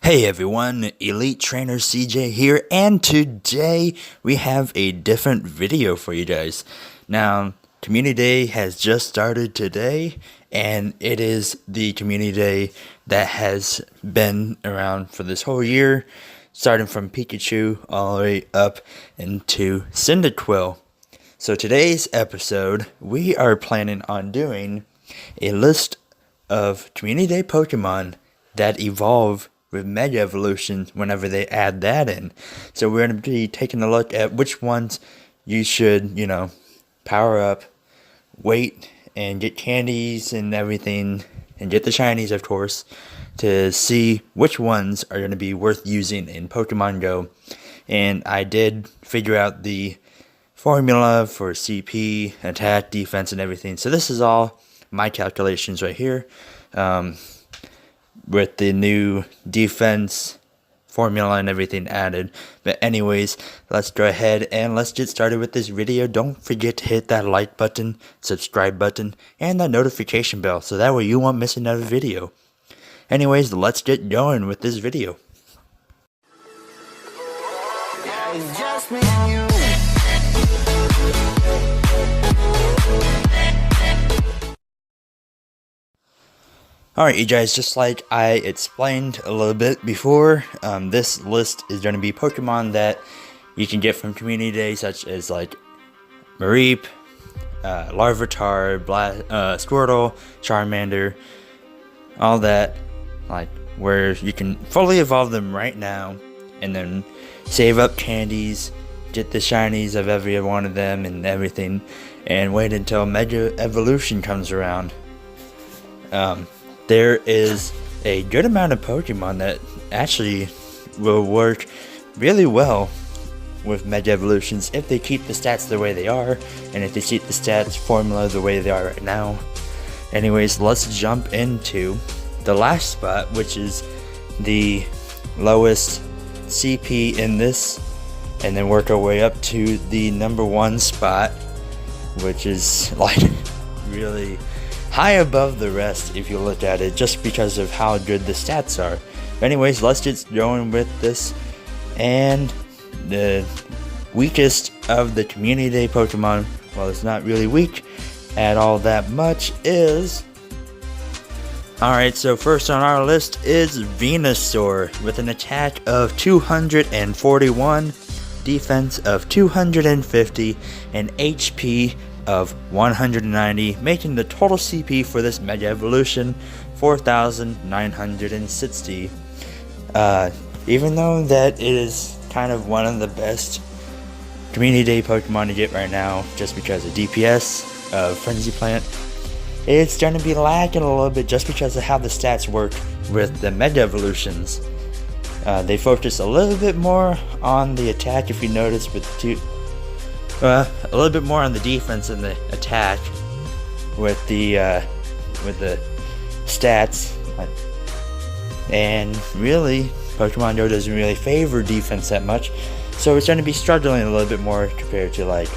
Hey everyone, Elite Trainer CJ here, and today we have a different video for you guys. Now, Community Day has just started today, and it is the Community Day that has been around for this whole year, starting from Pikachu all the way up into Cyndaquil. So today's episode, we are planning on doing a list of Community Day Pokemon that evolve with Mega Evolution whenever they add that in. So we're going to be taking a look at which ones you should, power up, wait, and get candies and everything, and get the shinies, of course, to see which ones are going to be worth using in Pokemon Go. And I did figure out the formula for CP, attack, defense, and everything. So this is all my calculations right here. With the new defense formula and everything added. But anyways, let's go ahead and let's get started with this video. Don't forget to hit that like button, subscribe button, and that notification bell so that way you won't miss another video. Anyways, let's get going with this video. It's just me and you. Alright you guys, just like I explained a little bit before, this list is going to be Pokemon that you can get from Community Day, such as like Mareep, Larvitar, Squirtle, Charmander, all that, like where you can fully evolve them right now, and then save up candies, get the shinies of every one of them and everything, and wait until Mega Evolution comes around. There is a good amount of Pokemon that actually will work really well with Mega Evolutions if they keep the stats the way they are, and if they keep the stats formula the way they are right now. Anyways, let's jump into the last spot, which is the lowest CP in this, and then work our way up to the number one spot, which is like really high above the rest if you look at it, just because of how good the stats are. But anyways, let's get going with this. And the weakest of the Community Day Pokemon, well, it's not really weak at all that much, is... Alright, so first on our list is Venusaur with an attack of 241, defense of 250, and HP of 190, making the total CP for this Mega Evolution 4,960. Even though that it is kind of one of the best Community Day Pokemon to get right now, just because of DPS of Frenzy Plant, it's going to be lagging a little bit just because of how the stats work with the Mega Evolutions. They focus a little bit more on the attack, if you notice, with a little bit more on the defense and the attack with the stats, and really Pokemon Go doesn't really favor defense that much, so it's going to be struggling a little bit more compared to, like,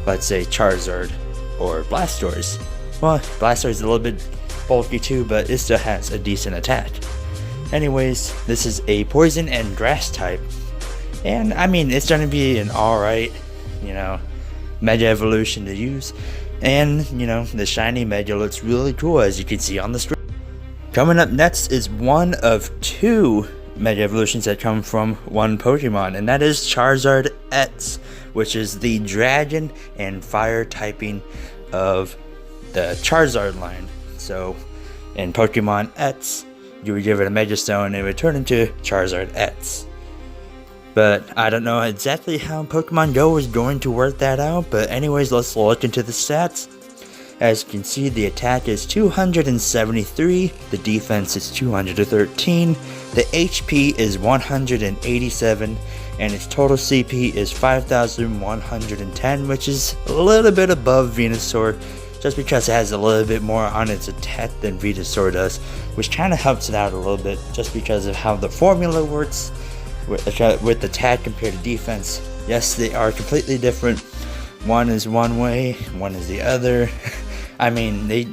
let's say Charizard or Blastoise. Well, Blastoise is a little bit bulky too, but it still has a decent attack. Anyways, this is a poison and grass type, and I mean it's going to be an alright, Mega Evolution to use, and the shiny Mega looks really cool, as you can see on the screen. Coming up next is one of two Mega Evolutions that come from one Pokemon, and that is Charizard X, which is the dragon and fire typing of the Charizard line. So in Pokemon X, you would give it a Mega Stone and it would turn into Charizard X. But I don't know exactly how Pokemon Go is going to work that out. But anyways, let's look into the stats. As you can see, the attack is 273, the defense is 213, the HP is 187, and its total CP is 5,110, which is a little bit above Venusaur, just because it has a little bit more on its attack than Venusaur does, which kind of helps it out a little bit, just because of how the formula works with attack compared to defense. Yes, they are completely different. One is one way, one is the other. I mean, they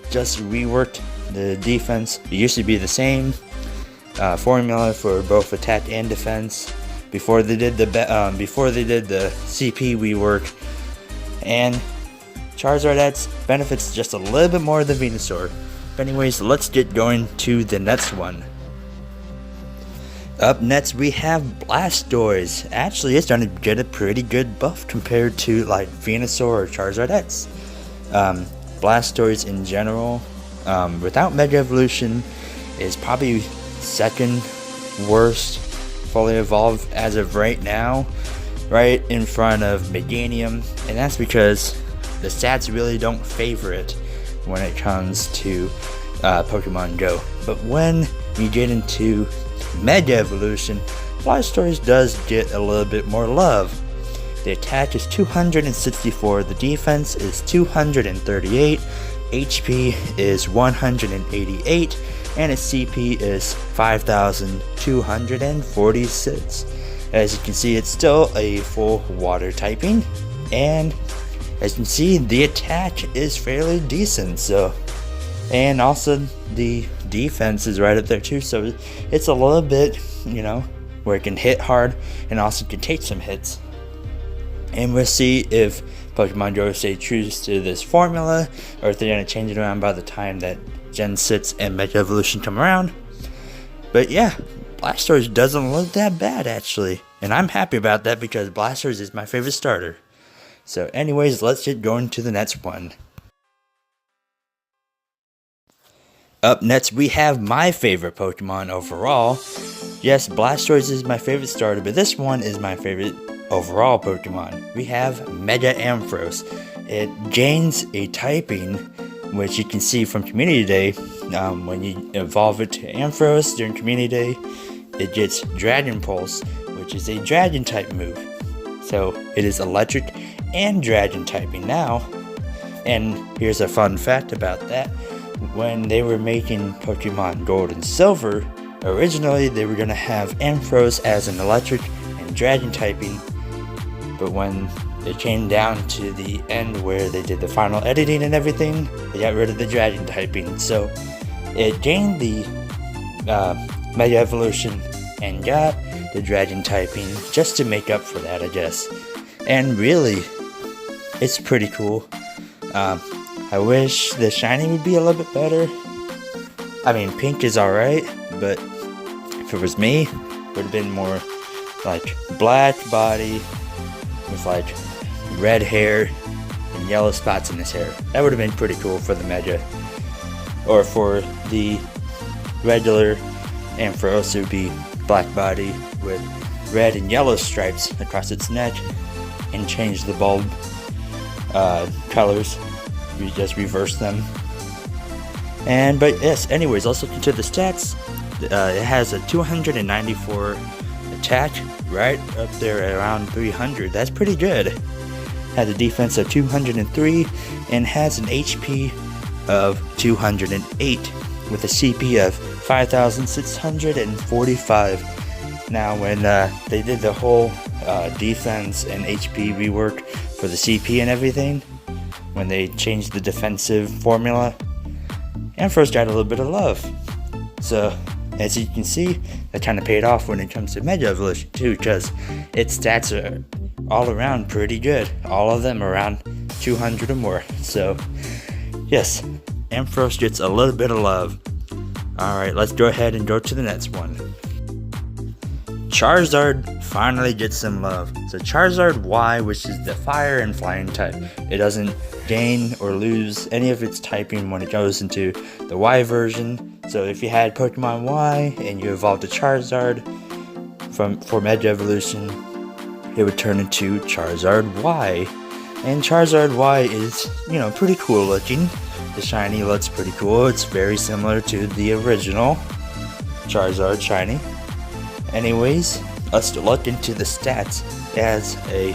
just reworked the defense. It used to be the same, formula for both attack and defense before they did the CP rework, and Charizard X benefits just a little bit more than Venusaur. But anyways, let's get going to the next one. Up next we have Blastoise. Actually, it's gonna get a pretty good buff compared to like Venusaur or Charizard X. Blastoise in general, without Mega Evolution, is probably second worst fully evolved as of right now, right in front of Meganium, and that's because the stats really don't favor it when it comes to Pokemon Go. But when you get into Mega Evolution, Blastoise does get a little bit more love. The attack is 264, the defense is 238, HP is 188, and its CP is 5,246. As you can see, it's still a full water typing, and as you can see, the attack is fairly decent. So, and also the defense is right up there too, so it's a little bit, where it can hit hard and also can take some hits. And we'll see if Pokemon Go stay true to this formula, or if they're going to change it around by the time that Gen 6 and Mega Evolution come around. But yeah, Blastoise doesn't look that bad actually, and I'm happy about that because Blastoise is my favorite starter. So anyways, let's get going to the next one. Up next we have my favorite Pokemon overall. Yes, Blastoise is my favorite starter, but this one is my favorite overall Pokemon. We have Mega Ampharos. It gains a typing, which you can see from Community Day. When you evolve it to Ampharos during Community Day, it gets Dragon Pulse, which is a Dragon type move. So it is electric and Dragon typing now. And here's a fun fact about that. When they were making Pokemon Gold and Silver, originally they were going to have Ampharos as an electric and Dragon typing, but when it came down to the end where they did the final editing and everything, they got rid of the Dragon typing. So it gained the Mega Evolution and got the Dragon typing just to make up for that, I guess. And really, it's pretty cool. I wish the shiny would be a little bit better. I mean, pink is alright, but if it was me, it would have been more like black body with like red hair and yellow spots in his hair. That would have been pretty cool for the Mega. Or for the regular Ampharos, it would be black body with red and yellow stripes across its neck, and change the bulb colors. We just reverse them. But yes, anyways, let's look into the stats. It has a 294 attack, right up there at around 300. That's pretty good. Has a defense of 203 and has an HP of 208 with a CP of 5,645. Now, when they did the whole defense and HP rework for the CP and everything, when they changed the defensive formula, Ampharos got a little bit of love. So, as you can see, that kind of paid off when it comes to Mega Evolution too, because its stats are all around pretty good. All of them around 200 or more. So, yes, Ampharos gets a little bit of love. Alright, let's go ahead and go to the next one. Charizard finally gets some love. So Charizard Y, which is the fire and flying type, it doesn't gain or lose any of its typing when it goes into the Y version. So if you had Pokemon Y and you evolved a Charizard for Mega Evolution, it would turn into Charizard Y. And Charizard Y is, pretty cool looking. The shiny looks pretty cool. It's very similar to the original Charizard shiny. Anyways, let's look into the stats. It has a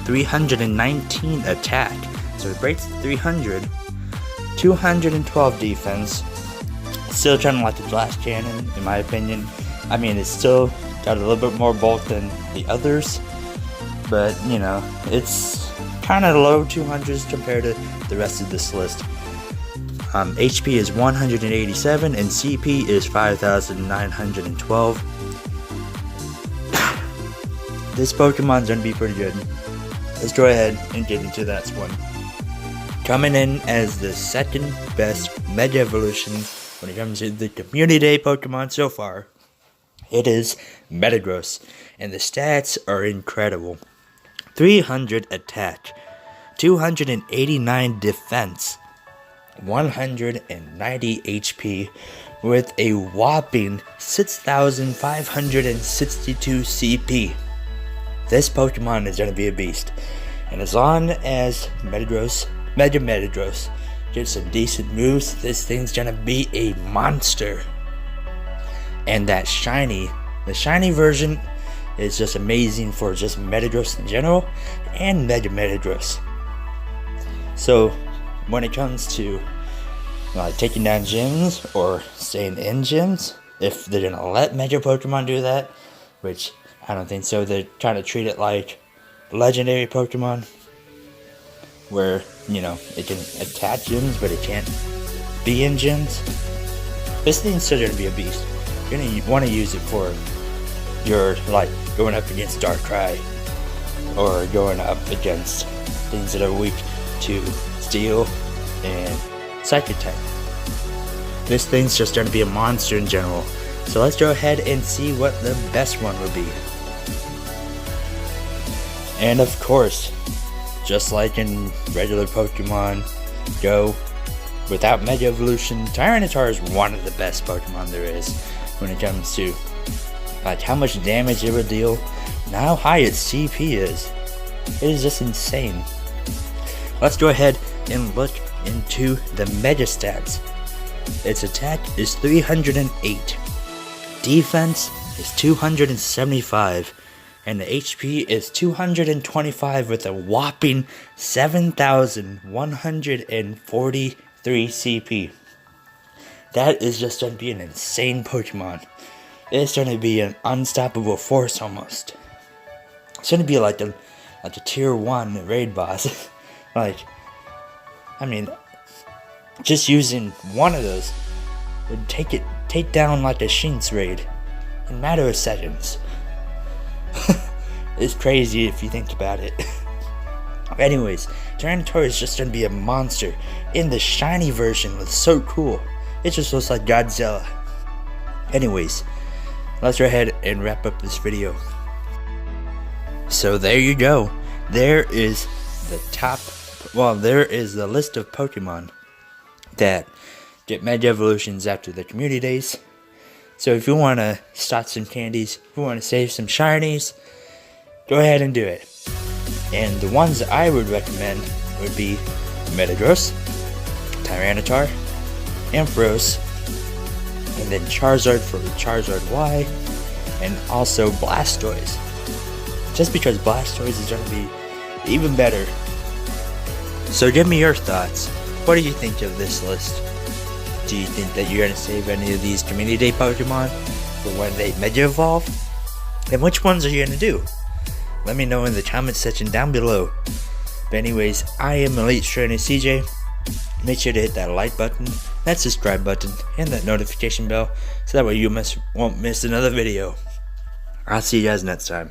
319 attack, so it breaks 300, 212 defense. Still kind of like the Blast Cannon, in my opinion. I mean, it's still got a little bit more bulk than the others, but it's kind of low 200s compared to the rest of this list. HP is 187 and CP is 5,912. This Pokemon's gonna be pretty good. Let's go ahead and get into that one. Coming in as the second best Mega Evolution when it comes to the Community Day Pokemon so far, it is Metagross, and the stats are incredible. 300 attack, 289 defense, 190 HP, with a whopping 6,562 CP. This Pokemon is going to be a beast, and as long as Metagross gets some decent moves, this thing's going to be a monster. And that shiny, the shiny version is just amazing for just Metagross in general and Metagross. So when it comes to taking down gyms or staying in gyms, if they're gonna let Mega Pokemon do that, which I don't think so, they're trying to treat it like legendary Pokemon, where it can attack gyms but it can't be in gyms. This thing's still gonna be a beast. You're gonna want to use it for your going up against Darkrai or going up against things that are weak to Steel and Psychic type. This thing's just going to be a monster in general. So let's go ahead and see what the best one would be. And of course, just like in regular Pokemon Go, without Mega Evolution, Tyranitar is one of the best Pokemon there is when it comes to how much damage it would deal and how high its CP is. It is just insane. Let's go ahead and look into the Mega stats. Its attack is 308, defense is 275, and the HP is 225 with a whopping 7,143 CP. That is just going to be an insane Pokemon. It's going to be an unstoppable force almost. It's going to be like a tier 1 raid boss. Just using one of those would take down like a Shinx raid in a matter of seconds. It's crazy if you think about it. Anyways, Tyranitar is just going to be a monster. In the shiny version, it's so cool. It just looks like Godzilla. Anyways, let's go ahead and wrap up this video. So there you go. There is the list of Pokemon that get Mega Evolutions after the Community Days. So if you want to stock some candies, if you want to save some shinies, go ahead and do it. And the ones that I would recommend would be Metagross, Tyranitar, Ampharos, and then Charizard for Charizard Y, and also Blastoise. Just because Blastoise is going to be even better. So give me your thoughts. What do you think of this list? Do you think that you're going to save any of these Community Day Pokemon for when they Mega Evolve? And which ones are you going to do? Let me know in the comment section down below. But anyways, I am Elite Trainer CJ. Make sure to hit that like button, that subscribe button, and that notification bell so that way you won't miss another video. I'll see you guys next time.